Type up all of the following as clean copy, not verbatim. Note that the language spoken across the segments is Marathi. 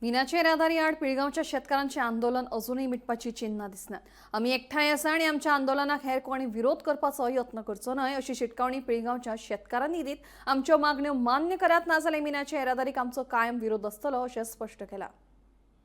मिनाचे येरादारी आड पिळगांवच्या शेतकारांचे आंदोलन अजूनही मिटपाची चिन्ह दिसनात। आम्ही एकठांय आसा आणि आमच्या आंदोलनाक हेर कोणी विरोध करपाचो यत्न करचो न्हय अशी शिटकावणी पिळगांवच्या शेतकारांनी दीत आमच्यो मागण्यो मान्य करात ना जाल्यार मिनाच्या येरादारीक आमचो कायम विरोध आसतलो अशें स्पश्ट केलां।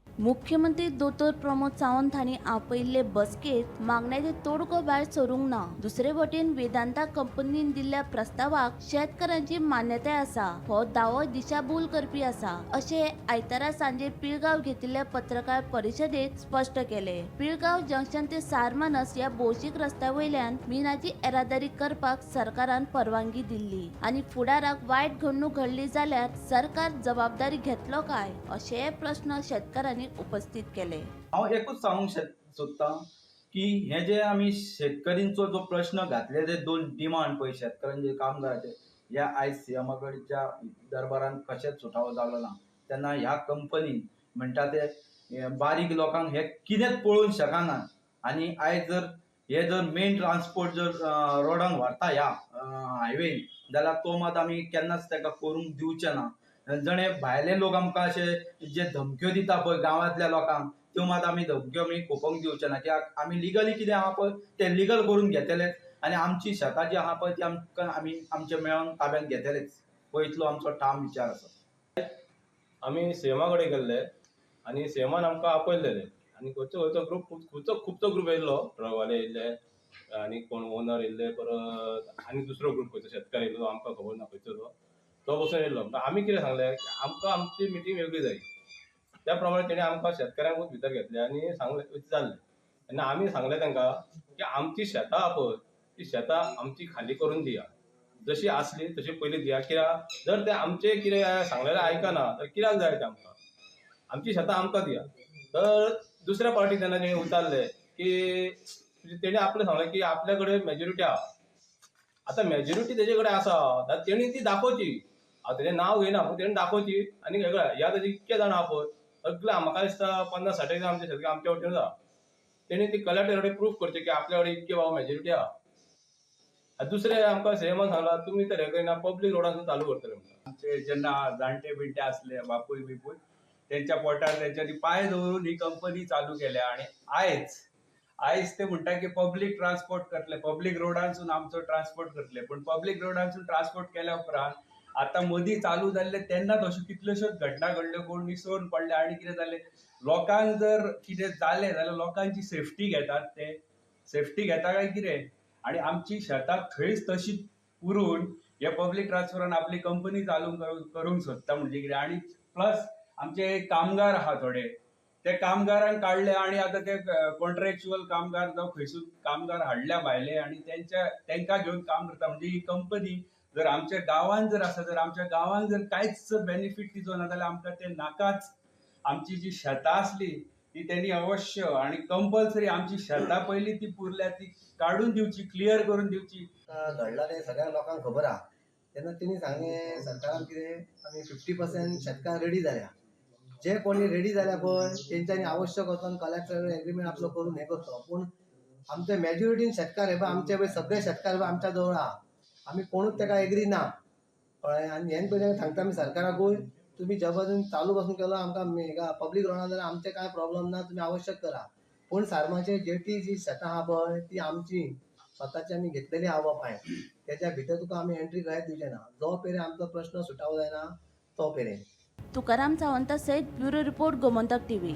मुख्यमंत्री दोतोर प्रमोद सावंत हांणी आपयिल्ले बसकेत मागण्याचे तोडगो भायर सरूंक ना। दुसरे वटेन वेदांता कंपनीन दिल्ल्या प्रस्तावाक शेतकारांची मान्यताय आसा हो दावो दिशाभूल करपी आसा अशें आयतारा सांजे पिळगांव घेतिल्ल्या पत्रकार परिशदेत स्पश्ट केले। पिळगांव जंक्शन ते सारमानस ह्या भौशीक रस्त्या वयल्यान मिनाची येरादारी करपाक सरकारान परवानगी दिल्ली आनी फुडाराक वायट घडणूक घडली जाल्यार सरकार जबाबदारी घेतलो काय अशें प्रश्न शेतकारांनी उपस्थित केले। हांव एकूच सांगूंक सोदतां की हे जे आमी शेतकरींचो जो प्रश्न घातले जे दोन डिमांड पळय शेतकऱ्यांचे कामगाराचे हे आयज सीएमा कडच्या दरबारान कशेंच सुटावो जालो ना। तेन्ना ह्या कंपनीन म्हणटा ते बारीक लोकांक हे कितेंच पळोवंक शकना आनी आयज जर मेन ट्रान्सपोर्ट जर रोडान व्हरता ह्या हायवेन जाल्यार तो मात आमी केन्नाच ताका करूंक दिवचे ना। जणे भायले लोक आमकां अशे जे धमक्यो दिता पळय गांवांतल्या लोकांक त्यो मात आमी धमक्यो आमी खोपोवंक दिवचे ना। कित्याक आमी लिगली कितें आहा पळय ते लिगल करून घेतले आनी आमची शेतां जी आहा पळय ती आमी आमचे मेळोन ताब्यांत घेतलेच हो इतलो आमचो ठाम विचार आसा। आमी सीएमा कडेन गेल्ले आनी सीएमान आमकां आपयलेले आनी खंयचो खुबसो ग्रूप येयल्लो ट्रकवाले येयल्ले आनी कोण ओनर येयल्ले परत आनी दुसरो ग्रूप खंयचो शेतकार येयल्लो आमकां खबर ना खंयचो तो बसून येयल्लो। आमी कितें सांगलें की आमकां आमची मिटींग वेगळी जाय त्या प्रमाणे तेणी आमकां शेतकऱ्यांकूच भितर घेतले आनी सांगलें जाल्लें। तेन्ना आमी सांगलें तांकां की आमची शेतां आहा पळय ती शेतां आमची खाली करून दिया, जशी आसली तशी पयली दिया। कित्याक जर ते आमचे कितें सांगलेलें आयकना तर कित्याक जाय ते आमकां, आमची शेतां आमकां दिया। तर दुसऱ्या पार्टी तेन्ना तेणी उतारले की तेणी आपलें सांगलें की आपल्या कडेन मेजॉरिटी आहा। आतां मेजॉरिटी तेजे कडेन आसा जाल्यार तेणी ती दाखोवची। हांव तेजें नांव घेयना पूण तेणी दाखोवची आनी ह्या ताजे इतके जाण आहा पळय सगळे म्हाका दिसता 50-60 जाण आमचे शेतकार आमच्या वटेन आसा। तेणी ती कलेक्टर कडेन प्रूफ करचें की आपल्या कडेन इतके बाबा मेजॉरिटी आहा। दुसरे आमकां सीएमान सांगला तुमी तर हे करिना पब्लीक रोडांसून चालू करतले म्हणटा। आमचे जेन्ना जाणटे बिणटे असले बापूय बिपूय त्यांच्या पोटार त्यांच्यानी पाय दवरून ही कंपनी चालू केल्या आणि आयज ते म्हणटा की पब्लीक ट्रान्सपोर्ट करतले, पब्लीक रोडांसून आमचो ट्रान्सपोर्ट करतले। पण पब्लीक रोडांसून ट्रान्सपोर्ट केल्या उपरांत आता मदीं चालू जाल्ले तेन्नाच अश्यो कितल्योश्योच घटना घडल्यो, कोण निसरून पडले आनी कितें जालें। लोकांक जर कितें जालें जाल्यार लोकांची सेफ्टी घेतात ते सेफ्टी घेता काय कितें। आणि आमची शेतां थंयच तशी उरून हे पब्लीक ट्रान्सपोर्टान आपली कंपनी चालू करूंक सोदता म्हणजे कितें। आणि प्लस आमचे कामगार आहा थोडे ते कामगारांक काडले आणि आता ते कॉन्ट्रॅक्च्युअल कामगार जावं खंयसून कामगार हाडल्या भायले आणि तेंकां घेवन काम करता। म्हणजे ही कंपनी जर आमच्या गांवांत जर आसा जर आमच्या गांवांत जर कांयच बेनिफीट तिचो ना जाल्यार आमकां ते नाकाच। आमची जी शेतां आसली ती त्यांनी अवश्य आणि कंपल्सरी आमची शेतां पयली ती पुरल्या ती काढून दिवची, क्लियर करून दिवची। घडला ते सगळ्या लोकांक खबर आहा। तेन्ना तेणी सांगलें सरकारान कितें आमी 50% शेतकार रेडी जाल्या। जे कोणी रेडी जाल्या पळय तेंच्यांनी आवश्यक वचून कलेक्टर एग्रीमेंट आपलो करून हे करचो। पूण आमचे मेजॉरिटीन शेतकार हे पळय आमचे पळय सगळे शेतकार पळय आमच्या जवळ आहा, आमी कोणूच ताका एग्री ना कळ्ळें। आनी हें पयलीं सांगता आमी सरकाराकूय तुमी जबरदस्तीन चालू पासून केलो आमकां पब्लीक रोडान जाल्यार आमचे कांय प्रॉब्लेम ना, तुमी आवश्यक करा। पूण सारमाचे जेटी जी शेतां आहा पळय ती आमची स्वताची आमी घेतलेली आहा बापायन, तेच्या भितर तुका आमी एंट्री खंयच दिवचे ना जो पेरें आमचो प्रश्न सुटावो जायना तो पेरें। तुकाराम सावंता सयत ब्युरो रिपोर्ट गोमंतक टीव्ही।